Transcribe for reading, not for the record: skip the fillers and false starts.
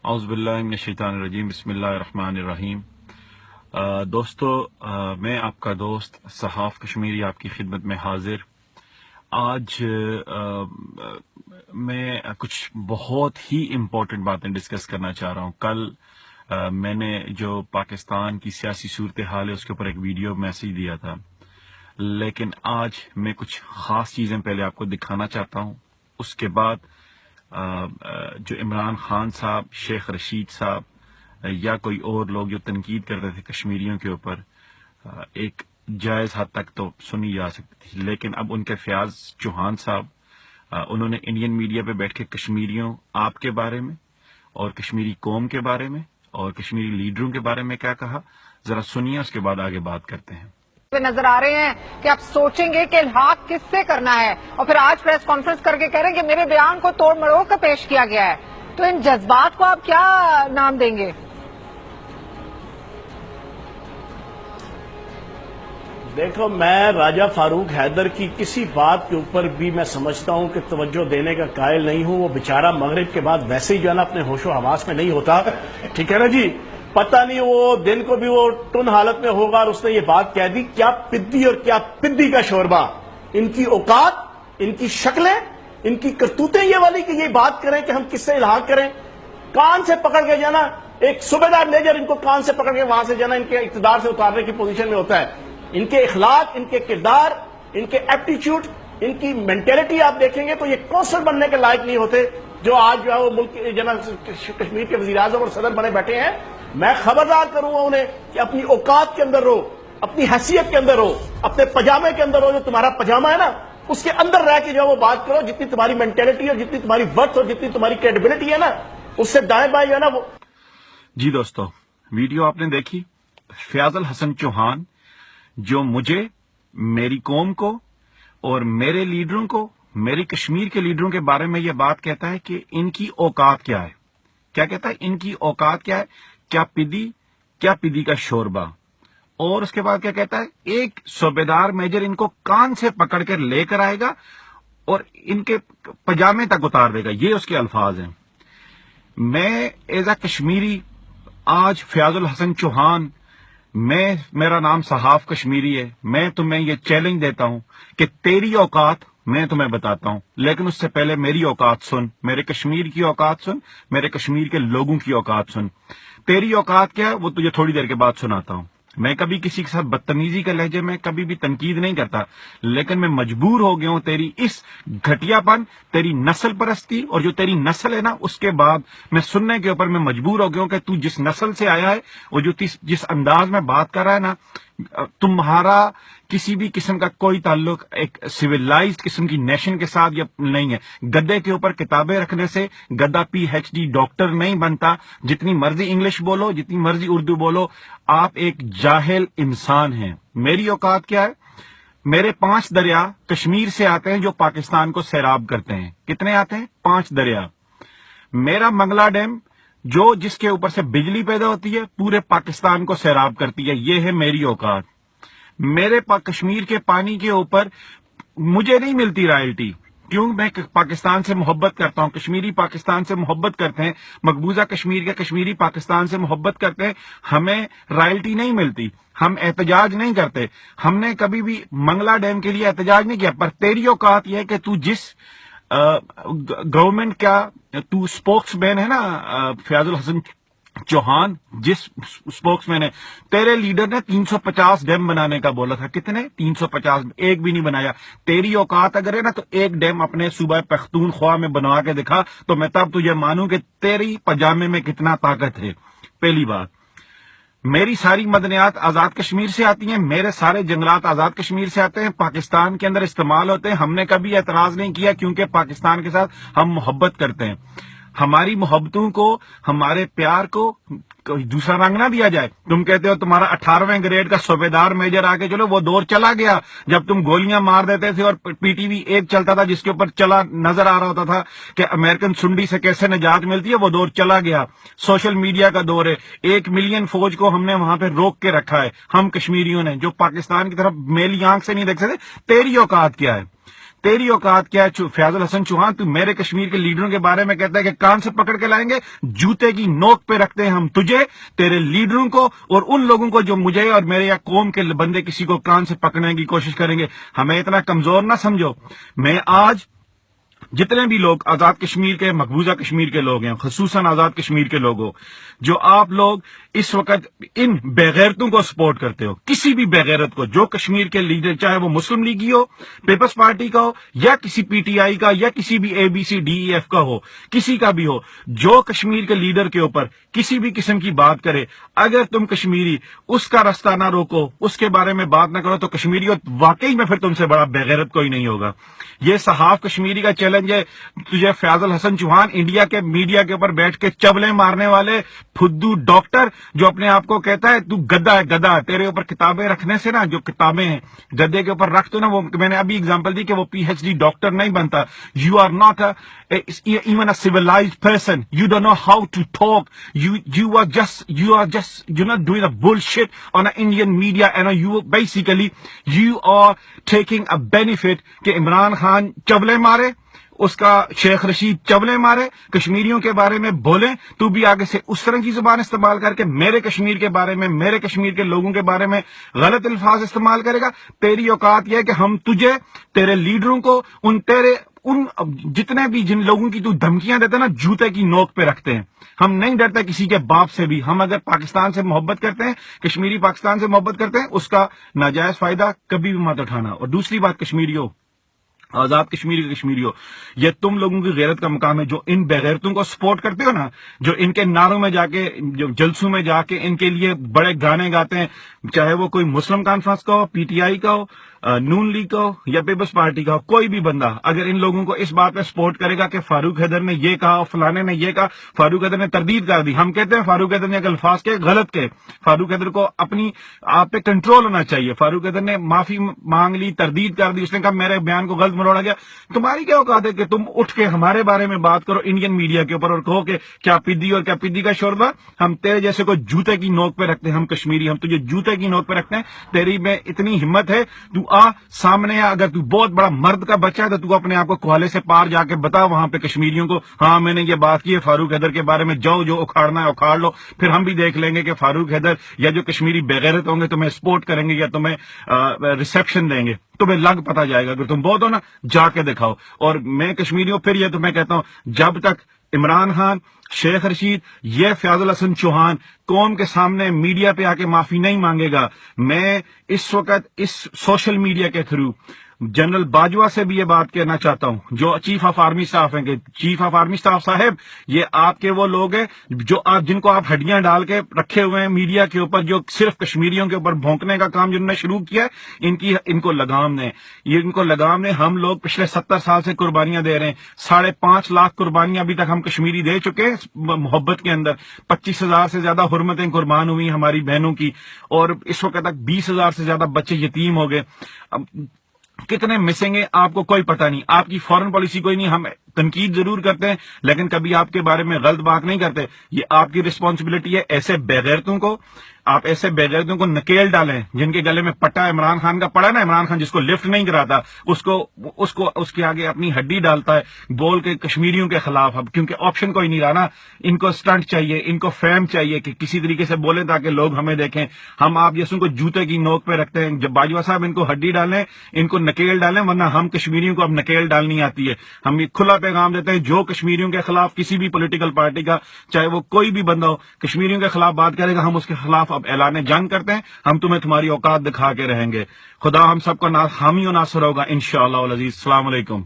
اعوذ باللہ من الشیطان الرجیم، بسم اللہ الرحمن الرحیم۔ دوستو، میں آپ کا دوست صحاف کشمیری آپ کی خدمت میں حاضر۔ آج میں کچھ بہت ہی امپورٹنٹ باتیں ڈسکس کرنا چاہ رہا ہوں۔ کل میں نے جو پاکستان کی سیاسی صورتحال ہے اس کے اوپر ایک ویڈیو میسج دیا تھا، لیکن آج میں کچھ خاص چیزیں پہلے آپ کو دکھانا چاہتا ہوں۔ اس کے بعد جو عمران خان صاحب، شیخ رشید صاحب یا کوئی اور لوگ جو تنقید کرتے تھے کشمیریوں کے اوپر، ایک جائز حد تک تو سنی جا سکتی تھی، لیکن اب ان کے فیاض چوہان صاحب انہوں نے انڈین میڈیا پہ بیٹھ کے کشمیریوں، آپ کے بارے میں اور کشمیری قوم کے بارے میں اور کشمیری لیڈروں کے بارے میں کیا کہا، ذرا سنیے، اس کے بعد آگے بات کرتے ہیں۔ نظر آ رہے ہیں کہ آپ سوچیں گے کہ الحاق کس سے کرنا ہے، اور پھر آج پریس کانفرنس کر کے کہہ رہے ہیں کہ میرے بیان کو توڑ مروڑ کر پیش کیا گیا ہے، تو ان جذبات کو آپ کیا نام دیں گے؟ دیکھو، میں راجہ فاروق حیدر کی کسی بات کے اوپر بھی میں سمجھتا ہوں کہ توجہ دینے کا قائل نہیں ہوں۔ وہ بیچارہ مغرب کے بعد ویسے ہی جو ہے نا اپنے ہوش و حواس میں نہیں ہوتا، ٹھیک ہے نا جی۔ پتہ نہیں وہ دن کو بھی وہ ٹن حالت میں ہوگا اور اس نے یہ بات کہہ دی، کیا پدی اور کیا پدی کا شوربہ، ان کی اوقات، ان کی شکلیں، ان کی کرتوتیں یہ والی کہ یہ بات کریں کہ ہم کس سے الحاق کریں۔ کان سے پکڑ کے جانا، ایک صوبیدار میجر ان کو کان سے پکڑ کے وہاں سے جانا ان کے اقتدار سے اتارنے کی پوزیشن میں ہوتا ہے۔ ان کے اخلاق، ان کے کردار، ان کے ایپٹیچیوڈ، ان کی مینٹیلٹی آپ دیکھیں گے تو یہ کونسل بننے کے لائق نہیں ہوتے، جو آج جو ہے وہ ملک کشمیر کے وزیر اعظم اور صدر بنے بیٹھے ہیں۔ میں خبردار کروں گا انہیں کہ اپنی اوقات کے اندر رہو، اپنی حیثیت کے اندر رہو، اپنے پجامے کے اندر رہو، جو تمہارا پجامہ ہے نا اس کے اندر رہ کے جو ہے وہ بات کرو۔ جتنی تمہاری مینٹیلٹی اور جتنی تمہاری ورتھ اور جتنی تمہاری کریڈیبلٹی ہے نا، اس سے دائیں بائیں جو ہے نا وہ۔ جی دوستو، ویڈیو آپ نے دیکھی، فیاض الحسن چوہان جو مجھے، میری قوم کو اور میرے لیڈروں کو، میری کشمیر کے لیڈروں کے بارے میں یہ بات کہتا ہے کہ ان کی اوقات کیا ہے۔ کیا کہتا ہے؟ ان کی اوقات کیا ہے، کیا پدی کا شوربہ۔ اور اس کے بعد کیا کہتا ہے، ایک صوبیدار میجر ان کو کان سے پکڑ کر لے کر آئے گا اور ان کے پجامے تک اتار دے گا، یہ اس کے الفاظ ہیں۔ میں ایز اے کشمیری آج فیاض الحسن چوہان، میرا نام صحاف کشمیری ہے، میں تمہیں یہ چیلنج دیتا ہوں کہ تیری اوقات میں تمہیں بتاتا ہوں، لیکن اس سے پہلے میری اوقات سن، میرے کشمیر کی اوقات سن، میرے کشمیر کے لوگوں کی اوقات سن۔ تیری اوقات کیا ہے وہ تجھے تھوڑی دیر کے بعد سناتا ہوں۔ میں کبھی کسی کے ساتھ بدتمیزی کے لہجے میں کبھی بھی تنقید نہیں کرتا، لیکن میں مجبور ہو گیا ہوں تیری اس گھٹیا پن، تیری نسل پرستی اور جو تیری نسل ہے نا، اس کے بعد میں سننے کے اوپر میں مجبور ہو گیا ہوں کہ تو جس نسل سے آیا ہے اور جو جس انداز میں بات کر رہا ہے نا، تمہارا کسی بھی قسم کا کوئی تعلق ایک سویلائزڈ قسم کی نیشن کے ساتھ یا نہیں ہے۔ گدے کے اوپر کتابیں رکھنے سے گدا PhD ڈاکٹر نہیں بنتا۔ جتنی مرضی انگلش بولو، جتنی مرضی اردو بولو، آپ ایک جاہل انسان ہیں۔ میری اوقات کیا ہے؟ میرے 5 دریا کشمیر سے آتے ہیں جو پاکستان کو سیراب کرتے ہیں۔ کتنے آتے ہیں؟ 5 دریا۔ میرا منگلا ڈیم جو جس کے اوپر سے بجلی پیدا ہوتی ہے، پورے پاکستان کو سیراب کرتی ہے، یہ ہے میری اوقات۔ میرے کشمیر کے پانی کے اوپر مجھے نہیں ملتی رائلٹی، کیوں؟ میں پاکستان سے محبت کرتا ہوں، کشمیری پاکستان سے محبت کرتے ہیں، مقبوضہ کشمیر کے کشمیری پاکستان سے محبت کرتے ہیں، ہمیں رائلٹی نہیں ملتی، ہم احتجاج نہیں کرتے، ہم نے کبھی بھی منگلا ڈیم کے لیے احتجاج نہیں کیا۔ پر تیری اوقات یہ ہے کہ تو جس گورنمنٹ کا تو سپوکس مین ہے نا، فیاض الحسن چوہان جس سپوکس مین ہے، تیرے لیڈر نے 350 ڈیم بنانے کا بولا تھا۔ کتنے؟ 350، ایک بھی نہیں بنایا۔ تیری اوقات اگر ہے نا تو ایک ڈیم اپنے صوبہ پختونخوا میں بنوا کے دکھا تو میں تب تجھے مانوں کہ تیری پجامے میں کتنا طاقت ہے۔ پہلی بات، میری ساری مدنیات آزاد کشمیر سے آتی ہیں، میرے سارے جنگلات آزاد کشمیر سے آتے ہیں، پاکستان کے اندر استعمال ہوتے ہیں، ہم نے کبھی اعتراض نہیں کیا کیونکہ پاکستان کے ساتھ ہم محبت کرتے ہیں۔ ہماری محبتوں کو، ہمارے پیار کو دوسرا رنگ نہ دیا جائے۔ تم کہتے ہو تمہارا 18ویں گریڈ کا صوبیدار میجر آگے چلو، وہ دور چلا گیا جب تم گولیاں مار دیتے تھے اور PTV 1 چلتا تھا جس کے اوپر چلا نظر آ رہا ہوتا تھا کہ امریکن سنڈی سے کیسے نجات ملتی ہے، وہ دور چلا گیا۔ سوشل میڈیا کا دور ہے، 1 ملین فوج کو ہم نے وہاں پہ روک کے رکھا ہے، ہم کشمیریوں نے، جو پاکستان کی طرف میلی آنکھ سے نہیں دیکھ سکتے۔ تیری اوقات کیا ہے؟ تیری اوقات کیا ہے فیاض الحسن چوہان؟ تو میرے کشمیر کے لیڈروں کے بارے میں کہتا ہے کہ کان سے پکڑ کے لائیں گے، جوتے کی نوک پہ رکھتے ہیں ہم تجھے، تیرے لیڈروں کو اور ان لوگوں کو جو مجھے اور میرے یا قوم کے بندے کسی کو کان سے پکڑنے کی کوشش کریں گے۔ ہمیں اتنا کمزور نہ سمجھو۔ میں آج جتنے بھی لوگ آزاد کشمیر کے، مقبوضہ کشمیر کے لوگ ہیں، خصوصاً آزاد کشمیر کے لوگوں، جو آپ لوگ اس وقت ان بےغیرتوں کو سپورٹ کرتے ہو، کسی بھی بےغیرت کو، جو کشمیر کے لیڈر، چاہے وہ مسلم لیگی ہو، پیپلز پارٹی کا ہو، یا کسی پی ٹی آئی کا، یا کسی بھی A B C D E F کا ہو، کسی کا بھی ہو، جو کشمیر کے لیڈر کے اوپر کسی بھی قسم کی بات کرے، اگر تم کشمیری اس کا رستہ نہ روکو، اس کے بارے میں بات نہ کرو، تو کشمیری واقعی میں پھر تم سے بڑا بےغیرت کوئی نہیں ہوگا۔ یہ صحاف کشمیری کا چیلنج ہے تجھے، فیاض الحسن چوہان، انڈیا کے میڈیا کے اوپر بیٹھ کے چبلیں مارنے والے پھدو ڈاکٹر جو اپنے آپ کو کہتا ہے تو گدا ہے، گدا۔ تیرے اوپر کتابیں رکھنے سے نا، جو کتابیں ہیں گدے کے اوپر رکھ تو نا، وہ میں نے ابھی اگزامپل دی کہ وہ پی ایچ ڈی ڈاکٹر نہیں بنتا۔ You are not even a civilized person. You don't know how to talk. You are just doing a bullshit on a Indian media, and you are taking a benefit کہ عمران خان چبلے مارے، اس کا شیخ رشید چبلے مارے، کشمیریوں کے بارے میں بولیں، تو بھی آگے سے اس طرح کی زبان استعمال کر کے میرے کشمیر کے بارے میں، میرے کشمیر کے لوگوں کے بارے میں غلط الفاظ استعمال کرے گا۔ تیری اوقات یہ ہے کہ ہم تجھے، تیرے لیڈروں کو، ان جتنے بھی جن لوگوں کی تو دھمکیاں دیتے ہیں نا، جوتے کی نوک پہ رکھتے ہیں۔ ہم نہیں ڈرتے کسی کے باپ سے بھی۔ ہم اگر پاکستان سے محبت کرتے ہیں، کشمیری پاکستان سے محبت کرتے ہیں، اس کا ناجائز فائدہ کبھی بھی مت اٹھانا۔ اور دوسری بات، کشمیریوں، آزاد کشمیر کے کشمیریوں، یہ تم لوگوں کی غیرت کا مقام ہے، جو ان بےغیرتوں کو سپورٹ کرتے ہو نا، جو ان کے نعروں میں جا کے، جو جلسوں میں جا کے ان کے لیے بڑے گانے گاتے ہیں، چاہے وہ کوئی مسلم کانفرنس کا ہو، پی ٹی آئی کا ہو، نون لیگ کا ہو، یا پیپلز پارٹی کا ہو، کوئی بھی بندہ اگر ان لوگوں کو اس بات پہ سپورٹ کرے گا کہ فاروق حیدر نے یہ کہا، فلانے نے یہ کہا، فاروق حیدر نے تردید کر دی، ہم کہتے ہیں فاروق حیدر نے اگر الفاظ کے غلط کے، فاروق حیدر کو اپنی آپ پہ کنٹرول ہونا چاہیے۔ فاروق حیدر نے معافی مانگ لی، تردید کر دی، اس نے کہا میرے بیان کو غلط مروڑا گیا۔ تمہاری کیا اوقات ہے کہ تم اٹھ کے ہمارے بارے میں بات کرو انڈین میڈیا کے اوپر اور کہو کہ کیا پدی اور کیا پدی کا شوربہ؟ ہم تیرے جیسے کو جوتے کی نوک پہ رکھتے ہیں، ہم کشمیری، ہم تجھے جوتے کی نوک پہ رکھتے ہیں۔ تیری میں اتنی ہمت ہے، تو آ سامنے، اگر تو بہت بڑا مرد کا بچہ ہے تو اپنے آپ کو کوالے سے پار جا کے بتا وہاں پہ کشمیریوں کو، ہاں میں نے یہ بات کی ہے فاروق حیدر کے بارے میں، جاؤ جو اکھاڑنا ہے اکھاڑ لو، پھر ہم بھی دیکھ لیں گے کہ فاروق حیدر یا جو کشمیری بےغیرت ہوں گے تمہیں سپورٹ کریں گے یا تمہیں ریسیپشن دیں گے، تمہیں لگ پتا جائے گا۔ اگر تم بہت ہو نا، جا کے دکھاؤ۔ اور میں کشمیریوں پھر یہ تمہیں کہتا ہوں، جب تک عمران خان، شیخ رشید، یہ فیاض الحسن چوہان قوم کے سامنے میڈیا پہ آ کے معافی نہیں مانگے گا، میں اس وقت اس سوشل میڈیا کے تھرو جنرل باجوہ سے بھی یہ بات کہنا چاہتا ہوں، جو چیف آف آرمی اسٹاف ہیں، کہ چیف آف آرمی اسٹاف صاحب، یہ آپ کے وہ لوگ ہیں جو جن کو آپ ہڈیاں ڈال کے رکھے ہوئے ہیں میڈیا کے اوپر، جو صرف کشمیریوں کے اوپر بھونکنے کا کام جنہوں نے شروع کیا ہے، ان کو لگام دیں، ان کو لگام دیں۔ ہم لوگ پچھلے 70 سال سے قربانیاں دے رہے ہیں، 5.5 لاکھ قربانیاں ابھی تک ہم کشمیری دے چکے ہیں محبت کے اندر، 25,000 سے زیادہ حرمتیں قربان ہوئی ہماری بہنوں کی، اور اس وقت تک 20,000 سے زیادہ بچے یتیم ہو گئے۔ کتنے مسنگ ہیں آپ کو کوئی پتہ نہیں، آپ کی فورن پالیسی کوئی نہیں، ہم تنقید ضرور کرتے ہیں لیکن کبھی آپ کے بارے میں غلط بات نہیں کرتے۔ یہ آپ کی رسپانسبلٹی ہے، ایسے بےغیرتوں کو، آپ ایسے بےغیرتوں کو نکیل ڈالیں جن کے گلے میں پٹا عمران خان کا پڑا نا، عمران خان جس کو لفٹ نہیں کراتا، اس کے آگے اپنی ہڈی ڈالتا ہے بول کے کشمیریوں کے خلاف، اب کیونکہ آپشن کوئی نہیں رہا نا، ان کو سٹنٹ چاہیے، ان کو فیم چاہیے کہ کسی طریقے سے بولیں تاکہ لوگ ہمیں دیکھیں۔ ہم آپ جیسوں کو جوتے کی نوک پہ رکھتے ہیں، جب باجوہ صاحب ان کو ہڈی ڈالیں، ان کو نکیل ڈالیں، ورنہ ہم کشمیریوں کو اب نکیل ڈالنی آتی ہے۔ ہم یہ کھلا پیغام دیتے ہیں، جو کشمیریوں کے خلاف کسی بھی پولیٹیکل پارٹی کا، چاہے وہ کوئی بھی بندہ ہو، کشمیریوں کے خلاف بات کرے گا، ہم اس کے خلاف اب اعلان جنگ کرتے ہیں، ہم تمہیں تمہاری اوقات دکھا کے رہیں گے۔ خدا ہم سب کا حامی و ناصر ہوگا انشاءاللہ العزیز۔ السلام علیکم۔